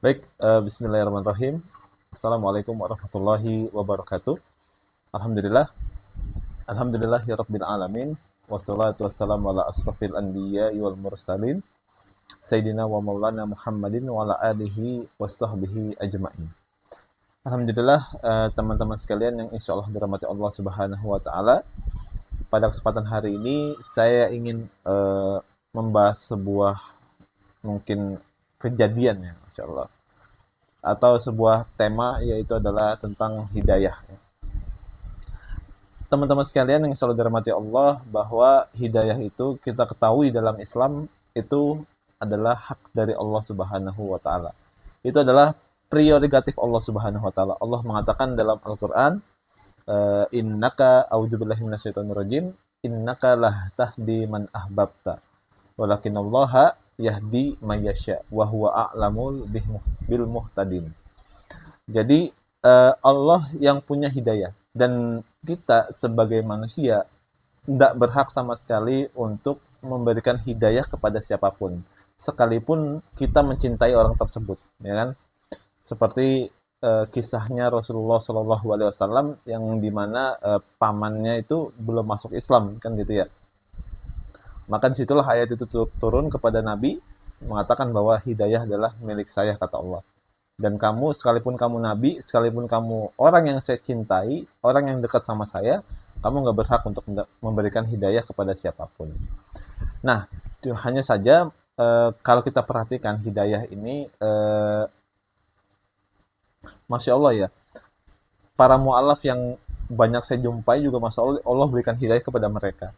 Baik, bismillahirrahmanirrahim. Assalamualaikum warahmatullahi wabarakatuh. Alhamdulillah, alhamdulillahirabbil alamin. Wassalatu wassalamu ala asrofil anbiya'i wal mursalin. Sayyidina wa maulana Muhammadin wa ala alihi wa sahbihi ajma'in. Alhamdulillah, teman-teman sekalian yang insya Allah dirahmati Allah Subhanahu wa Ta'ala. Pada kesempatan hari ini, saya ingin membahas sebuah mungkin kejadian ya, insya Allah, atau sebuah tema, yaitu adalah tentang hidayah. Teman-teman sekalian yang selalu dirahmati Allah, bahwa hidayah itu kita ketahui dalam Islam itu adalah hak dari Allah Subhanahu wa Ta'ala. Itu adalah prerogatif Allah Subhanahu wa Ta'ala. Allah mengatakan dalam Al-Qur'an, innaka a'udzubillahi minasyaitonirrajim, innaka lah tahdi man ahbabta walakinallaha yahdi mayyasha wa huwa a'lamul bil muhtadin. Jadi Allah yang punya hidayah, dan kita sebagai manusia tidak berhak sama sekali untuk memberikan hidayah kepada siapapun, sekalipun kita mencintai orang tersebut, ya kan? Seperti kisahnya Rasulullah Shallallahu Alaihi Wasallam yang dimana pamannya itu belum masuk Islam, kan gitu ya. Maka disitulah ayat itu turun kepada Nabi, mengatakan bahwa hidayah adalah milik saya, kata Allah. Dan kamu, sekalipun kamu Nabi, sekalipun kamu orang yang saya cintai, orang yang dekat sama saya, kamu nggak berhak untuk memberikan hidayah kepada siapapun. Nah, hanya saja kalau kita perhatikan hidayah ini, Masya Allah ya, para mu'alaf yang banyak saya jumpai juga, Masya Allah berikan hidayah kepada mereka.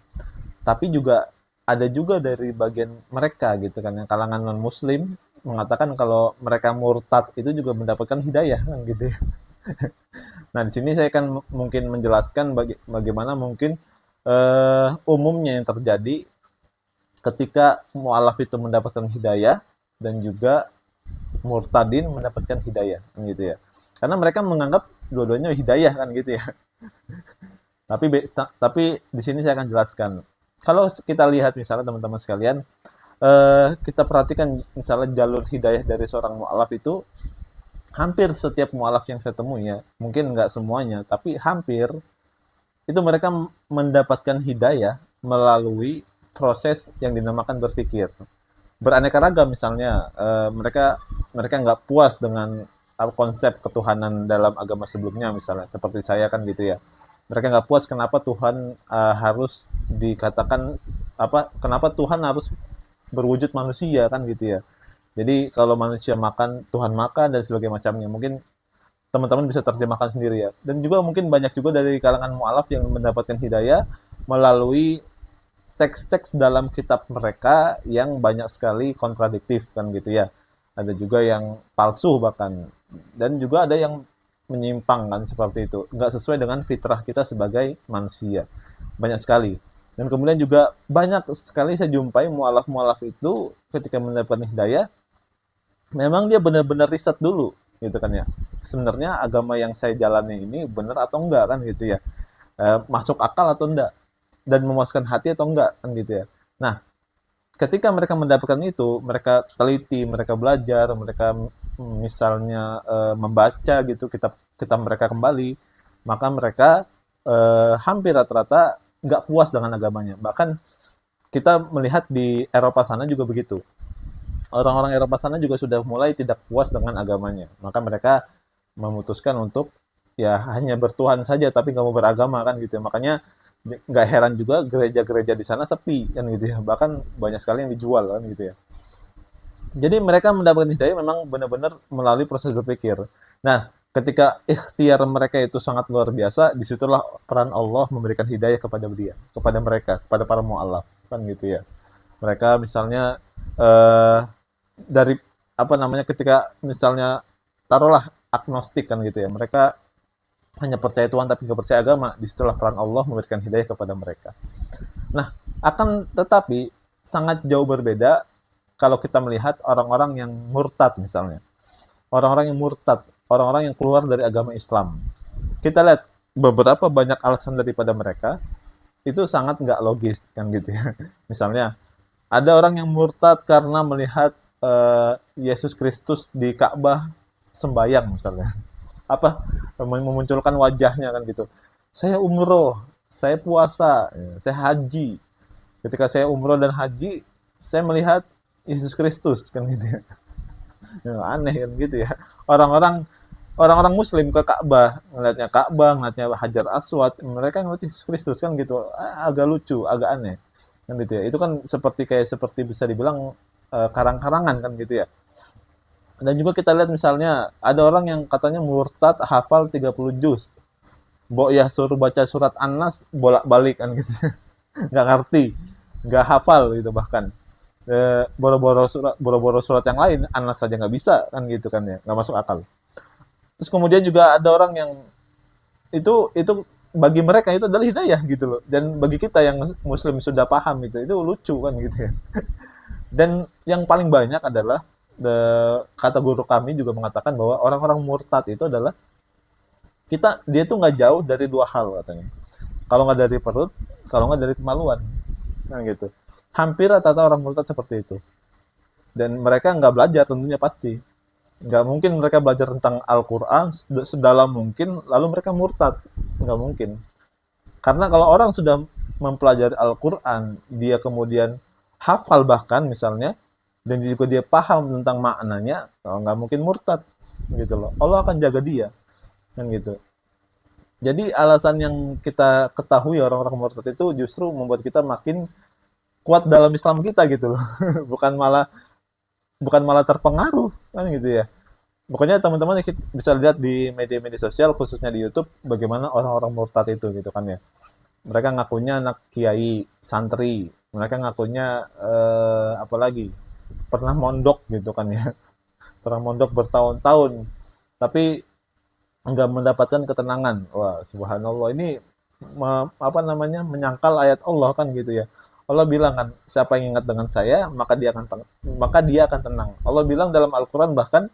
Tapi juga ada juga dari bagian mereka gitu kan, yang kalangan non muslim mengatakan kalau mereka murtad itu juga mendapatkan hidayah, kan gitu ya. Nah, di sini saya akan mungkin menjelaskan bagaimana mungkin umumnya yang terjadi ketika mu'alaf itu mendapatkan hidayah dan juga murtadin mendapatkan hidayah, kan gitu ya. Karena mereka menganggap dua-duanya hidayah, kan gitu ya. Tapi di sini saya akan jelaskan. Kalau kita lihat misalnya teman-teman sekalian, kita perhatikan misalnya jalur hidayah dari seorang mu'alaf itu, hampir setiap mu'alaf yang saya temui ya, mungkin nggak semuanya, tapi hampir, itu mereka mendapatkan hidayah melalui proses yang dinamakan berpikir. Beraneka ragam misalnya, mereka nggak puas dengan konsep ketuhanan dalam agama sebelumnya, misalnya seperti saya, kan gitu ya. Mereka nggak puas kenapa Tuhan harus dikatakan kenapa Tuhan harus berwujud manusia, kan gitu ya. Jadi kalau manusia makan, Tuhan makan dan sebagainya macamnya. Mungkin teman-teman bisa terjemahkan sendiri ya. Dan juga mungkin banyak juga dari kalangan mu'alaf yang mendapatkan hidayah melalui teks-teks dalam kitab mereka yang banyak sekali kontradiktif, kan gitu ya. Ada juga yang palsu bahkan, dan juga ada yang menyimpang, kan seperti itu, nggak sesuai dengan fitrah kita sebagai manusia, banyak sekali. Dan kemudian juga banyak sekali saya jumpai mu'alaf-mu'alaf itu ketika mendapatkan hidayah, memang dia benar-benar riset dulu gitu kan ya, sebenarnya agama yang saya jalani ini benar atau enggak, kan gitu ya. Masuk akal atau enggak, dan memuaskan hati atau enggak, kan gitu ya. Nah, ketika mereka mendapatkan itu, mereka teliti, mereka belajar, mereka misalnya membaca gitu kitab mereka kembali, maka mereka hampir rata-rata nggak puas dengan agamanya. Bahkan kita melihat di Eropa sana juga begitu. Orang-orang Eropa sana juga sudah mulai tidak puas dengan agamanya. Maka mereka memutuskan untuk ya hanya bertuhan saja, tapi nggak mau beragama, kan gitu ya. Makanya nggak heran juga gereja-gereja di sana sepi, kan gitu ya. Bahkan banyak sekali yang dijual, kan gitu ya. Jadi mereka mendapatkan hidayah memang benar-benar melalui proses berpikir. Nah, ketika ikhtiar mereka itu sangat luar biasa, disitulah peran Allah memberikan hidayah kepada kepada mereka, kepada para mu'alaf, kan gitu ya. Mereka misalnya dari ketika misalnya taruhlah agnostik, kan gitu ya. Mereka hanya percaya Tuhan tapi nggak percaya agama, disitulah peran Allah memberikan hidayah kepada mereka. Nah, akan tetapi sangat jauh berbeda kalau kita melihat orang-orang yang murtad misalnya. Orang-orang yang murtad, orang-orang yang keluar dari agama Islam. Kita lihat beberapa banyak alasan daripada mereka itu sangat nggak logis, kan gitu ya. Misalnya, ada orang yang murtad karena melihat Yesus Kristus di Ka'bah sembayang misalnya. Apa, memunculkan wajahnya kan gitu. Saya umroh, saya puasa, ya, saya haji. Ketika saya umroh dan haji, saya melihat Yesus Kristus kan gitu ya. Ya, aneh kan gitu ya. Orang-orang orang-orang Muslim ke Ka'bah, ngeliatnya Hajar Aswad, mereka ngeliat Yesus Kristus kan gitu. Agak lucu, agak aneh kan gitu ya. Itu kan seperti bisa dibilang karang-karangan kan gitu ya. Dan juga kita lihat misalnya ada orang yang katanya murtad hafal 30 juz. Ya suruh baca surat An-Nas bolak-balik kan gitu. Nggak ngerti, nggak hafal gitu bahkan. Boro-boro surat yang lain An-Nas saja nggak bisa kan gitu kan ya, nggak masuk akal. Terus kemudian juga ada orang yang itu bagi mereka itu adalah hidayah gitu loh. Dan bagi kita yang muslim sudah paham itu lucu kan gitu ya. Dan yang paling banyak adalah kata guru kami juga mengatakan bahwa orang-orang murtad itu adalah dia tuh nggak jauh dari dua hal katanya. Kalau nggak dari perut, kalau nggak dari kemaluan, nah gitu. Hampir rata-rata orang murtad seperti itu. Dan mereka nggak belajar tentunya pasti. Nggak mungkin mereka belajar tentang Al-Quran sedalam mungkin, lalu mereka murtad. Nggak mungkin. Karena kalau orang sudah mempelajari Al-Quran, dia kemudian hafal bahkan misalnya, dan juga dia paham tentang maknanya, nggak mungkin murtad gitu loh. Allah akan jaga dia kan gitu. Jadi alasan yang kita ketahui orang-orang murtad itu justru membuat kita makin kuat dalam Islam kita gitu loh. bukan malah bukan malah terpengaruh kan gitu ya. Pokoknya teman-teman bisa lihat di media-media sosial khususnya di YouTube bagaimana orang-orang murtad itu gitu kan ya. Mereka ngakunya anak kiai, santri, mereka ngakunya apalagi pernah mondok gitu kan ya. Pernah mondok bertahun-tahun tapi nggak mendapatkan ketenangan. Wah, subhanallah ini menyangkal ayat Allah kan gitu ya. Allah bilang kan, siapa yang ingat dengan saya, maka dia akan tenang. Allah bilang dalam Al-Qur'an bahkan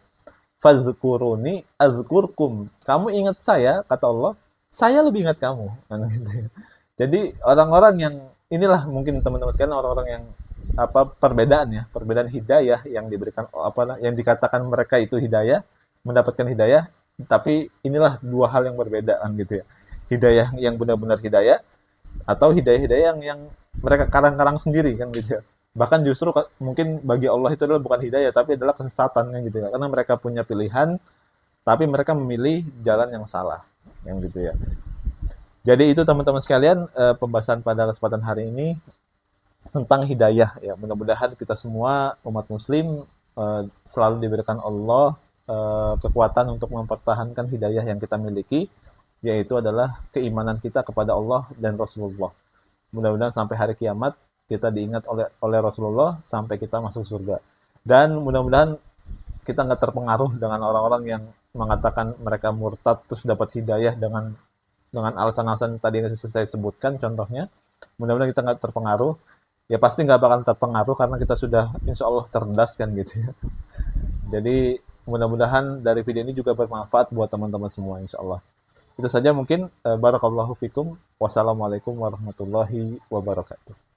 fadzkuruni azkurkum. Kamu ingat saya, kata Allah, saya lebih ingat kamu kan gitu ya. Jadi orang-orang yang inilah mungkin teman-teman sekalian orang-orang yang perbedaan hidayah yang diberikan yang dikatakan mereka itu hidayah, mendapatkan hidayah, tapi inilah dua hal yang berbeda kan gitu ya. Hidayah yang benar-benar hidayah atau hidayah-hidayah yang mereka karang-karang sendiri kan gitu ya. Bahkan justru mungkin bagi Allah itu adalah bukan hidayah tapi adalah kesesatan kan gitu ya. Karena mereka punya pilihan tapi mereka memilih jalan yang salah yang gitu ya. Jadi itu teman-teman sekalian pembahasan pada kesempatan hari ini tentang hidayah ya. Mudah-mudahan kita semua umat muslim selalu diberikan Allah kekuatan untuk mempertahankan hidayah yang kita miliki, yaitu adalah keimanan kita kepada Allah dan Rasulullah. Mudah-mudahan sampai hari kiamat kita diingat oleh Rasulullah sampai kita masuk surga. Dan mudah-mudahan kita nggak terpengaruh dengan orang-orang yang mengatakan mereka murtad terus dapat hidayah dengan alasan-alasan tadi yang saya sebutkan contohnya. Mudah-mudahan kita nggak terpengaruh. Ya pasti nggak bakal terpengaruh karena kita sudah insya Allah cerdas kan gitu ya. Jadi mudah-mudahan dari video ini juga bermanfaat buat teman-teman semua insya Allah. Itu saja mungkin. Barakallahu fikum. Wassalamualaikum warahmatullahi wabarakatuh.